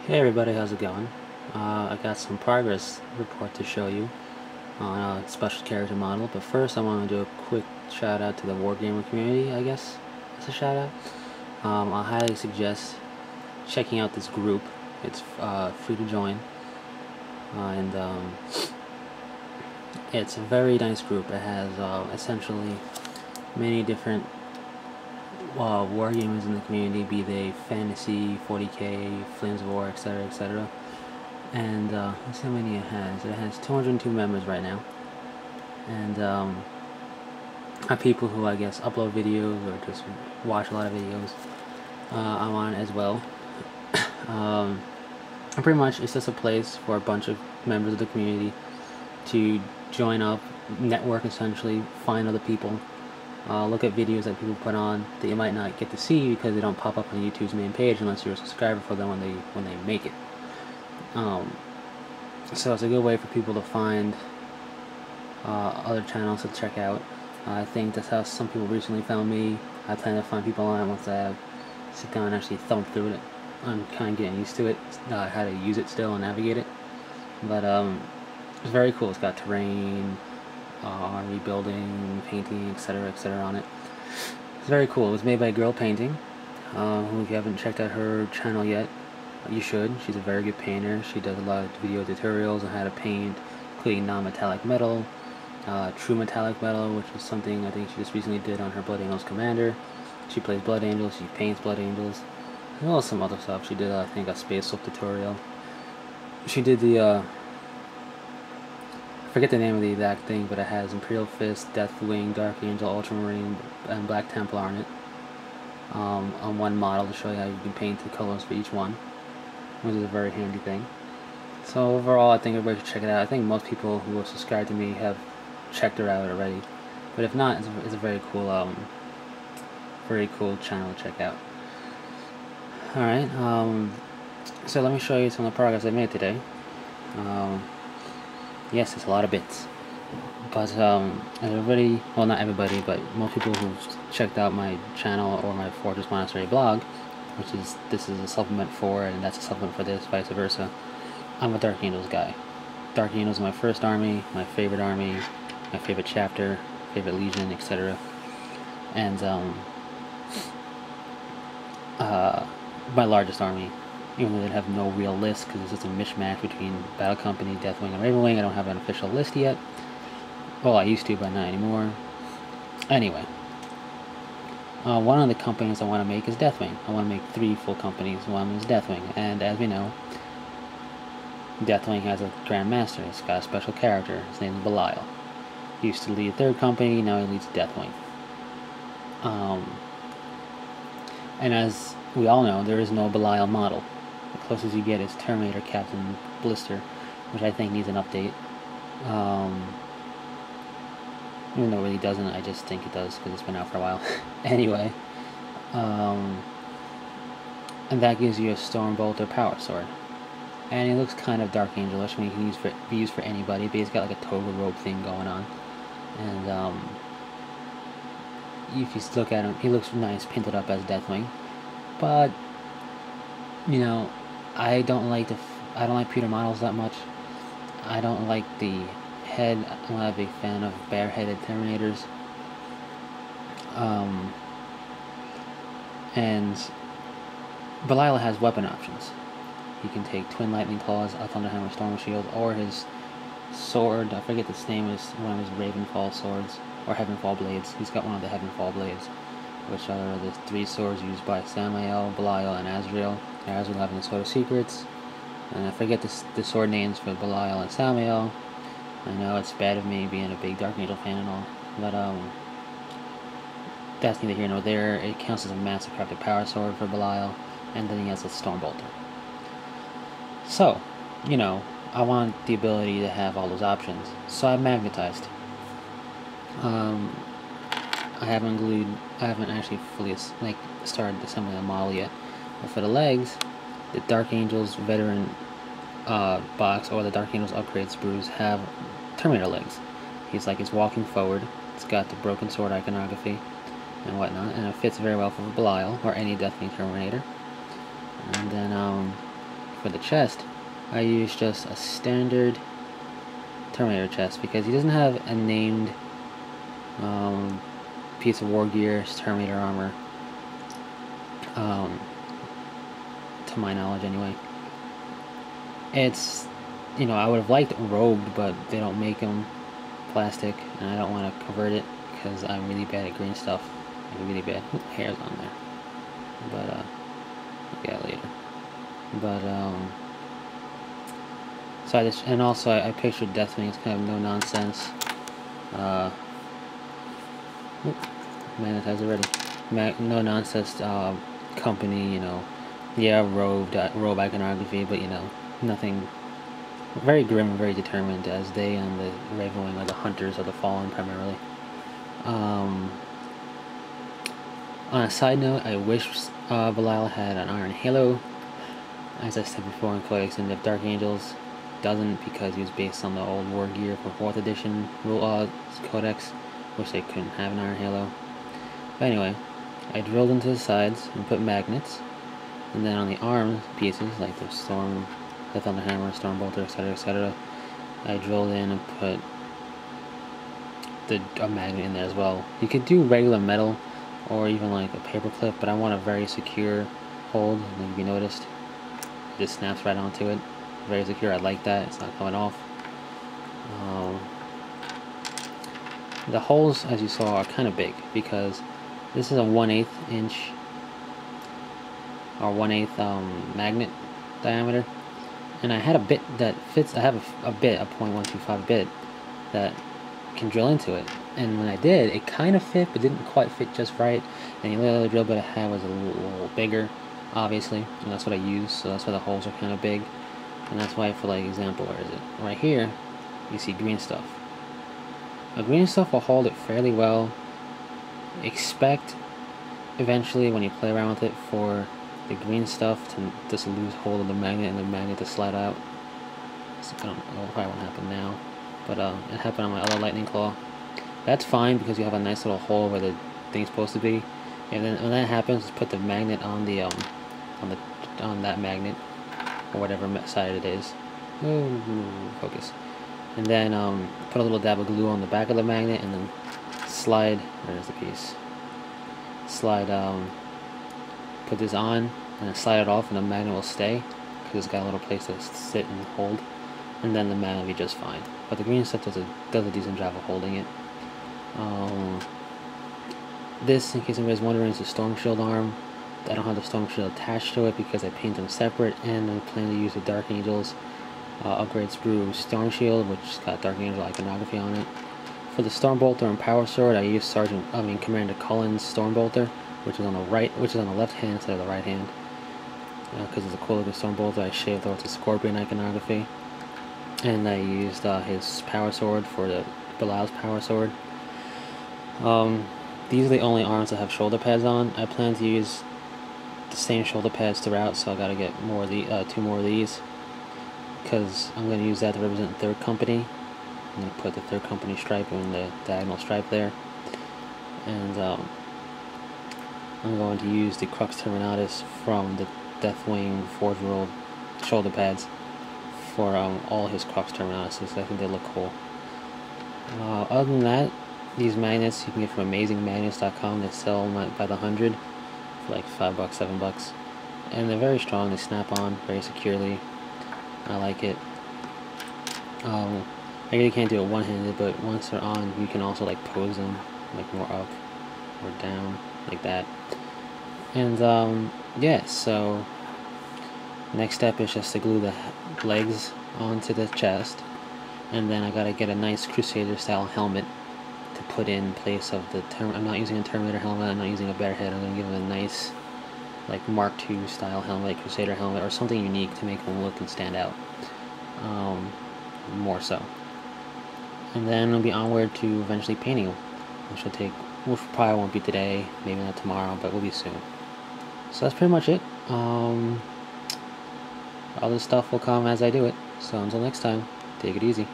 Hey everybody, how's it going? I got some progress report to show you on a special character model, but first I want to do a quick shout out to the Wargamer community, I guess that's a shout out. I highly suggest checking out this group. It's free to join, and it's a very nice group. It has essentially many different wargamers in the community, be they fantasy, 40k, Flames of War, etc., etc. And let's see how many it has. It has 202 members right now, and have people who I guess upload videos or just watch a lot of videos. I'm on it as well. And pretty much it's just a place for a bunch of members of the community to join up, network essentially, find other people, look at videos that people put on that you might not get to see because they don't pop up on YouTube's main page unless you're a subscriber for them when they make it. So it's a good way for people to find other channels to check out. I think that's how some people recently found me. I plan to find people on it once I sit down and actually thumb through it. I'm kind of getting used to it, how to use it still and navigate it. But it's very cool. It's got terrain, army building, painting, etc., etc. on it. It's very cool. It was made by Girl Painting, who, if you haven't checked out her channel yet, you should. She's a very good painter. She does a lot of video tutorials on how to paint, including non-metallic metal, true metallic metal, which is something I think she just recently did on her Blood Angels Commander. She plays Blood Angels, she paints Blood Angels, as well as some other stuff. She did, I think, a Space Wolf tutorial. She did the, I forget the name of the exact thing, but it has Imperial Fist, Deathwing, Dark Angel, Ultramarine, and Black Templar on it. On one model to show you how you can paint the colors for each one, which is a very handy thing. So overall, I think everybody should check it out. I think most people who are subscribed to me have checked her out already, but if not, it's a very cool channel to check out. All right, so let me show you some of the progress I made today. Yes, it's a lot of bits, but as everybody, well, not everybody, but most people who've checked out my channel or my Fortress Monastery blog, which is, this is a supplement for, and that's a supplement for this, vice versa. I'm a Dark Angels guy. Dark Angels is my first army, my favorite chapter, favorite legion, etc. And my largest army, even though they have no real list because it's just a mishmash between Battle Company, Deathwing, and Ravenwing. I don't have an official list yet. Well, I used to, but not anymore. Anyway, one of the companies I want to make is Deathwing. I want to make 3 full companies. One is Deathwing, and as we know, Deathwing has a Grand Master. He's got a special character. His name is Belial. He used to lead 3rd Company, now he leads Deathwing. And as we all know, there is no Belial model. The closest you get is Terminator Captain Blister, which I think needs an update. Even though it really doesn't, I just think it does because it's been out for a while. Anyway, and that gives you a Stormbolter Power Sword. And it looks kind of Dark Angelish. I mean, it can be used for anybody, but he's got like a toga robe thing going on. And if you look at him, he looks nice painted up as Deathwing. But you know, I don't like pewter models that much. I don't like the head. I'm not a big fan of bare-headed Terminators. And Belial has weapon options. He can take Twin Lightning Claws, a Thunderhammer, Storm Shield, or his sword. I forget this name is one of his Ravenfall swords or Heavenfall blades. He's got one of the Heavenfall blades, which are the 3 swords used by Samael, Belial, and Azrael. Azrael having the Sword of Secrets, and I forget the sword names for Belial and Samael. I know it's bad of me being a big Dark Angel fan and all, but that's neither here nor there. It counts as a massive crafted power sword for Belial, and then he has a Stormbolter. So, you know, I want the ability to have all those options, so I magnetized. I haven't actually fully started assembling a model yet. But for the legs, the Dark Angels Veteran box or the Dark Angels Upgrade sprues have Terminator legs. He's walking forward. It's got the broken sword iconography and whatnot, and it fits very well for Belial or any Deathwing Terminator. And then for for the chest, I used just a standard Terminator chest because he doesn't have a named piece of war gear, Terminator armor, to my knowledge anyway. It's, you know, I would have liked robed, but they don't make them plastic, and I don't want to convert it because I'm really bad at green stuff. I'm really bad. Ooh, hair's on there, but I'll get it later. But so I pictured Deathwing as kind of no nonsense. Magnetized already. No nonsense company, you know. Yeah, robe iconography, but you know, nothing. Very grim and very determined, as they and the Ravenwing are the hunters of the Fallen primarily. On a side note, I wish Belial had an Iron Halo. As I said before in Codex and the Dark Angels, doesn't, because he was based on the old war gear from 4th edition Codex, which they couldn't have an Iron Halo. But anyway, I drilled into the sides and put magnets, and then on the arm pieces, like the Thunderhammer, Stormbolter, etc., I drilled in and put a magnet in there as well. You could do regular metal or even like a paper clip, but I want a very secure hold. Like if you noticed, it just snaps right onto it. Very secure. I like that. It's not coming off. The holes, as you saw, are kind of big because this is a 1/8 inch or 1/8 magnet diameter, and I had a bit that fits. I have a bit, a .125 bit that can drill into it, and when I did, it kind of fit, but didn't quite fit just right. And the other drill bit I had was a little bigger, obviously, and that's what I used. So that's why the holes are kind of big, and that's why, for like example, where is it? Right here, you see green stuff. Now, green stuff will hold it fairly well. Expect eventually, when you play around with it, for the green stuff to just lose hold of the magnet and the magnet to slide out. So I don't know, probably won't happen now, but it happened on my other lightning claw. That's fine because you have a nice little hole where the thing's supposed to be, and then when that happens, just put the magnet on the on that magnet or whatever side it is. Ooh, focus. And then put a little dab of glue on the back of the magnet, and then slide. There's the piece. Slide. Put this on, and then slide it off, and the magnet will stay because it's got a little place to sit and hold. And then the magnet will be just fine. But the green stuff does a decent job of holding it. This, in case anybody's wondering, is a Storm Shield arm. I don't have the Storm Shield attached to it because I paint them separate, and I plan to use the Dark Angels Upgrade Sprue Storm Shield, which has got Dark Angel iconography on it. For the Stormbolter and Power Sword, I use Commander Cullen's Stormbolter, which is on the left hand instead of the right hand. Because it's a cool looking Stormbolter, I shaved off the Scorpion iconography. And I used his Power Sword for the Belial's Power Sword. These are the only arms that have shoulder pads on. I plan to use the same shoulder pads throughout, so I gotta get more of the 2 more of these, because I'm gonna use that to represent the 3rd company. I'm gonna put the 3rd company stripe and the diagonal stripe there, and I'm going to use the Crux Terminatus from the Deathwing Forge World shoulder pads for all his Crux Terminatuses. I think they look cool. Other than that, these magnets you can get from AmazingMagnets.com. They sell them by the 100 for like $5, $7, and they're very strong. They snap on very securely. I like it. I really can't do it one-handed, but once they're on, you can also like pose them like more up or down like that. And yeah, so next step is just to glue the legs onto the chest, and then I gotta get a nice Crusader style helmet to put in place of the I'm not using a Terminator helmet, I'm not using a bear head. I'm gonna give him a nice like Mark II style helmet, Crusader helmet, or something unique to make him look and stand out more so. And then we'll be onward to eventually painting him, which probably won't be today, maybe not tomorrow, but will be soon. So that's pretty much it. Other stuff will come as I do it. So until next time, take it easy.